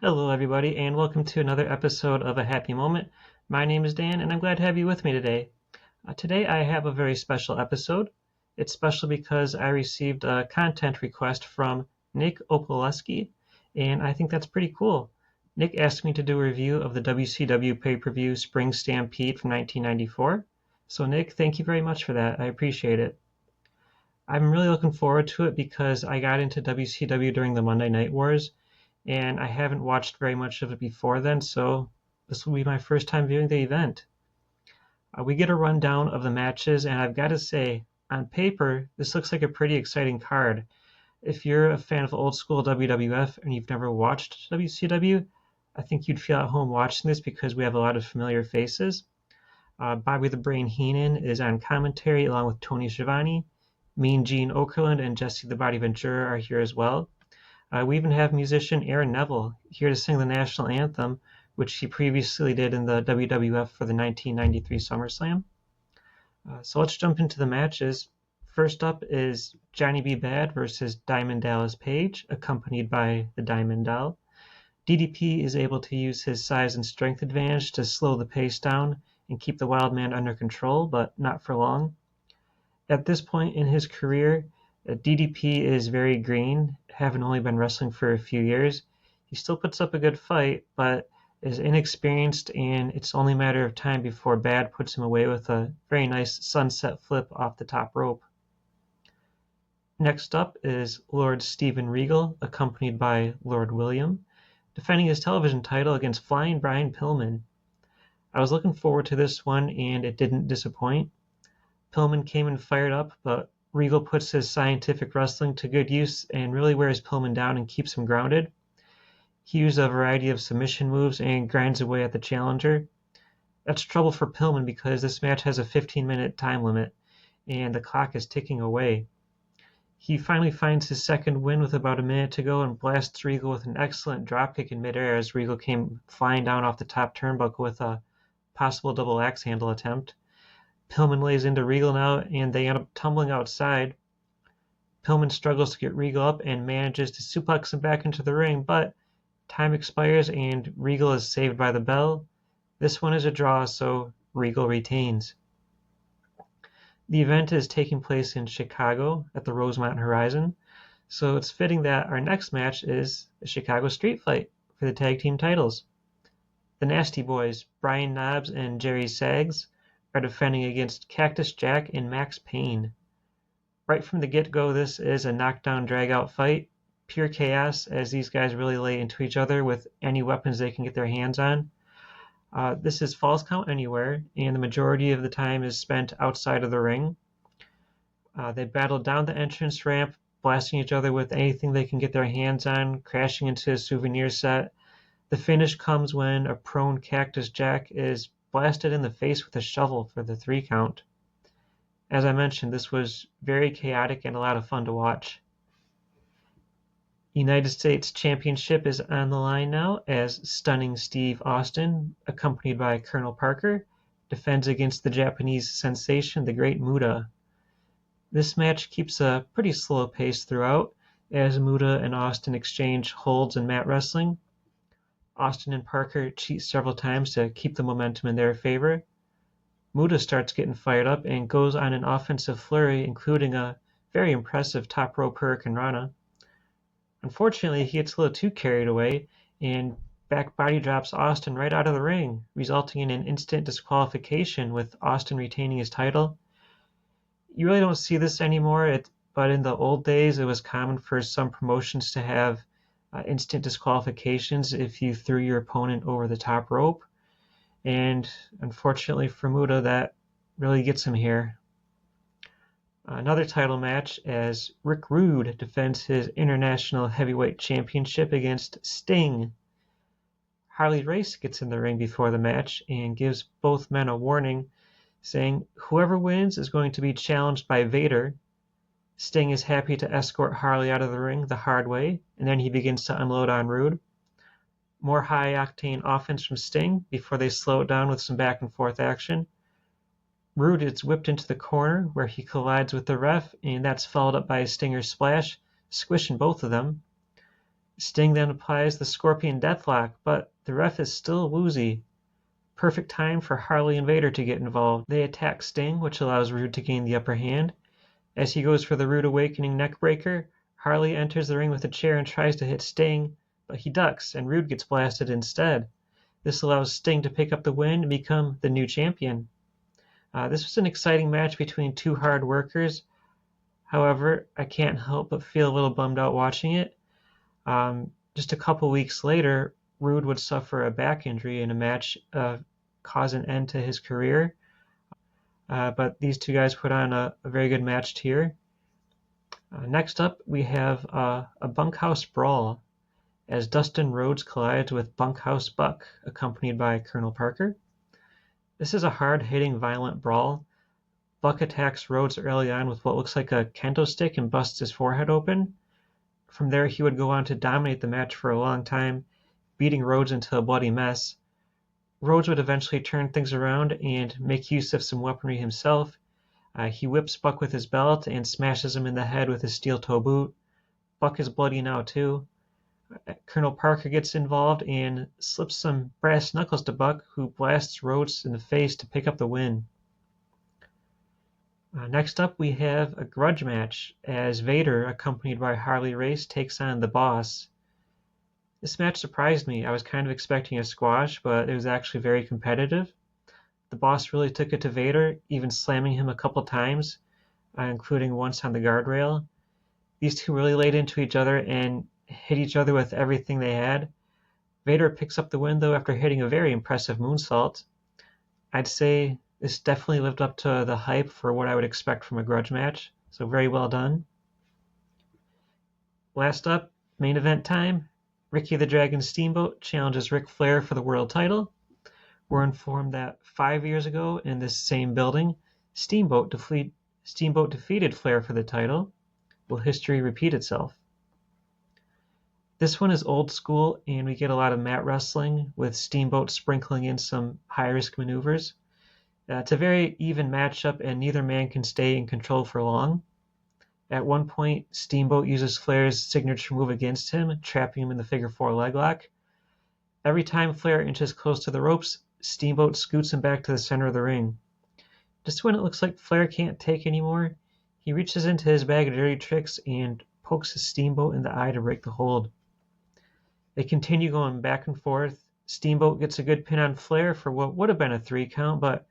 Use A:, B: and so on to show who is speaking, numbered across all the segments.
A: Hello, everybody, and welcome to another episode of A Happy Moment. My name is Dan, and I'm glad to have you with me today. Today, I have a very special episode. It's special because I received a content request from Nick Opalewski, and I think that's pretty cool. Nick asked me to do a review of the WCW Pay-Per-View Spring Stampede from 1994. So, Nick, thank you very much for that. I appreciate it. I'm really looking forward to it because I got into WCW during the Monday Night Wars, and I haven't watched very much of it before then, so this will be my first time viewing the event. We get a rundown of the matches, and I've got to say, on paper, this looks like a pretty exciting card. If you're a fan of old school WWF and you've never watched WCW, I think you'd feel at home watching this because we have a lot of familiar faces. Bobby the Brain Heenan is on commentary along with Tony Schiavone. Mean Gene Okerlund and Jesse the Body Ventura are here as well. We even have musician Aaron Neville here to sing the national anthem, which he previously did in the WWF for the 1993 SummerSlam. So let's jump into the matches. First up is Johnny B. Bad versus Diamond Dallas Page, accompanied by the Diamond Doll. DDP is able to use his size and strength advantage to slow the pace down and keep the Wild Man under control, but not for long. At this point in his career, DDP is very green, having only been wrestling for a few years. He still puts up a good fight, but is inexperienced, and it's only a matter of time before Bad puts him away with a very nice sunset flip off the top rope. Next up is Lord Steven Regal, accompanied by Lord William, defending his television title against Flying Brian Pillman. I was looking forward to this one, and it didn't disappoint. Pillman came in fired up, but Regal puts his scientific wrestling to good use and really wears Pillman down and keeps him grounded. He used a variety of submission moves and grinds away at the challenger. That's trouble for Pillman because this match has a 15-minute time limit, and the clock is ticking away. He finally finds his second win with about a minute to go and blasts Regal with an excellent dropkick in midair as Regal came flying down off the top turnbuckle with a possible double axe handle attempt. Pillman lays into Regal now, and they end up tumbling outside. Pillman struggles to get Regal up and manages to suplex him back into the ring, but time expires and Regal is saved by the bell. This one is a draw, so Regal retains. The event is taking place in Chicago at the Rosemont Horizon, so it's fitting that our next match is a Chicago street fight for the tag team titles. The Nasty Boys, Brian Knobbs and Jerry Saggs, are defending against Cactus Jack and Max Payne. Right from the get-go, this is a knockdown drag-out fight, pure chaos as these guys really lay into each other with any weapons they can get their hands on. This is Falls Count Anywhere, and the majority of the time is spent outside of the ring. They battle down the entrance ramp, blasting each other with anything they can get their hands on, crashing into a souvenir set. The finish comes when a prone Cactus Jack is blasted in the face with a shovel for the 3 count. As I mentioned, this was very chaotic and a lot of fun to watch. United States Championship is on the line now as Stunning Steve Austin, accompanied by Colonel Parker, defends against the Japanese sensation, the Great Muta. This match keeps a pretty slow pace throughout as Muta and Austin exchange holds and mat wrestling. Austin and Parker cheat several times to keep the momentum in their favor. Muta starts getting fired up and goes on an offensive flurry, including a very impressive top rope Hurricane Rana. Unfortunately, he gets a little too carried away and back body drops Austin right out of the ring, resulting in an instant disqualification with Austin retaining his title. You really don't see this anymore, but in the old days it was common for some promotions to have instant disqualifications if you threw your opponent over the top rope. And unfortunately for Muta, that really gets him here. Another title match as Rick Rude defends his International Heavyweight Championship against Sting. Harley Race gets in the ring before the match and gives both men a warning, saying whoever wins is going to be challenged by Vader. Sting is happy to escort Harley out of the ring the hard way, and then he begins to unload on Rude. More high-octane offense from Sting before they slow it down with some back-and-forth action. Rude is whipped into the corner where he collides with the ref, and that's followed up by a Stinger splash, squishing both of them. Sting then applies the Scorpion Deathlock, but the ref is still woozy. Perfect time for Harley and Vader to get involved. They attack Sting, which allows Rude to gain the upper hand. As he goes for the Rude Awakening neckbreaker, Harley enters the ring with a chair and tries to hit Sting, but he ducks and Rude gets blasted instead. This allows Sting to pick up the win and become the new champion. This was an exciting match between two hard workers. However, I can't help but feel a little bummed out watching it. Just a couple weeks later, Rude would suffer a back injury in a match, cause an end to his career. But these two guys put on a very good match here. Next up, we have a bunkhouse brawl as Dustin Rhodes collides with Bunkhouse Buck, accompanied by Colonel Parker. This is a hard-hitting, violent brawl. Buck attacks Rhodes early on with what looks like a kendo stick and busts his forehead open. From there, he would go on to dominate the match for a long time, beating Rhodes into a bloody mess. Rhodes would eventually turn things around and make use of some weaponry himself. He whips Buck with his belt and smashes him in the head with his steel toe boot. Buck is bloody now too. Colonel Parker gets involved and slips some brass knuckles to Buck, who blasts Rhodes in the face to pick up the win. Next up, we have a grudge match as Vader, accompanied by Harley Race, takes on the Boss. This match surprised me. I was kind of expecting a squash, but it was actually very competitive. The Boss really took it to Vader, even slamming him a couple times, including once on the guardrail. These two really laid into each other and hit each other with everything they had. Vader picks up the win, though, after hitting a very impressive moonsault. I'd say this definitely lived up to the hype for what I would expect from a grudge match, so very well done. Last up, main event time. Ricky the Dragon Steamboat challenges Ric Flair for the world title. We're informed that 5 years ago in this same building, Steamboat defeated Flair for the title. Will history repeat itself? This one is old school, and we get a lot of mat wrestling, with Steamboat sprinkling in some high-risk maneuvers. It's a very even matchup, and neither man can stay in control for long. At one point, Steamboat uses Flair's signature move against him, trapping him in the figure-4 leg lock. Every time Flair inches close to the ropes, Steamboat scoots him back to the center of the ring. Just when it looks like Flair can't take anymore, he reaches into his bag of dirty tricks and pokes his Steamboat in the eye to break the hold. They continue going back and forth. Steamboat gets a good pin on Flair for what would have been a 3 count, but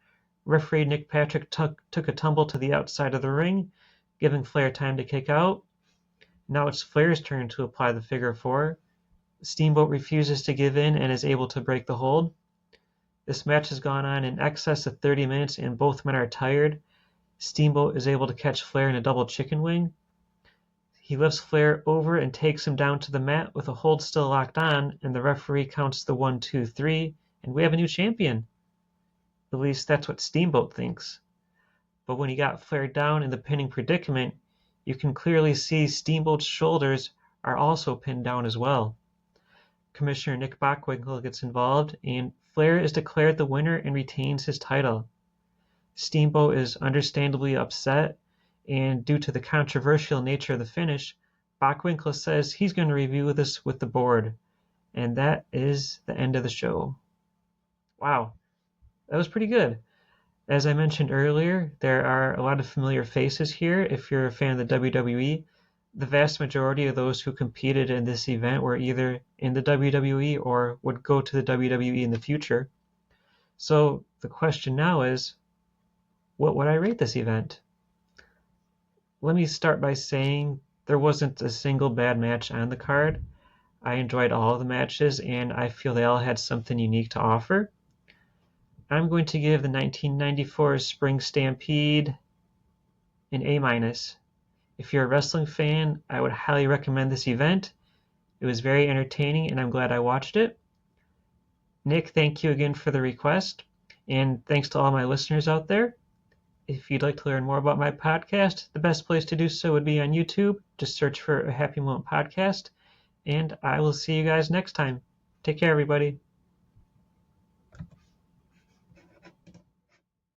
A: referee Nick Patrick took a tumble to the outside of the ring, giving Flair time to kick out. Now it's Flair's turn to apply the figure-4. Steamboat refuses to give in and is able to break the hold. This match has gone on in excess of 30 minutes and both men are tired. Steamboat is able to catch Flair in a double chicken wing. He lifts Flair over and takes him down to the mat with a hold still locked on, and the referee counts the 1, 2, 3, and we have a new champion. At least that's what Steamboat thinks. But when he got Flair down in the pinning predicament, you can clearly see Steamboat's shoulders are also pinned down as well. Commissioner Nick Bockwinkel gets involved, and Flair is declared the winner and retains his title. Steamboat is understandably upset, and due to the controversial nature of the finish, Bockwinkel says he's going to review this with the board. And that is the end of the show. Wow, that was pretty good. As I mentioned earlier, there are a lot of familiar faces here if you're a fan of the WWE. The vast majority of those who competed in this event were either in the WWE or would go to the WWE in the future. So the question now is, what would I rate this event? Let me start by saying there wasn't a single bad match on the card. I enjoyed all of the matches, and I feel they all had something unique to offer. I'm going to give the 1994 Spring Stampede an A-. If you're a wrestling fan, I would highly recommend this event. It was very entertaining, and I'm glad I watched it. Nick, thank you again for the request, and thanks to all my listeners out there. If you'd like to learn more about my podcast, the best place to do so would be on YouTube. Just search for A Happy Moment Podcast, and I will see you guys next time. Take care, everybody.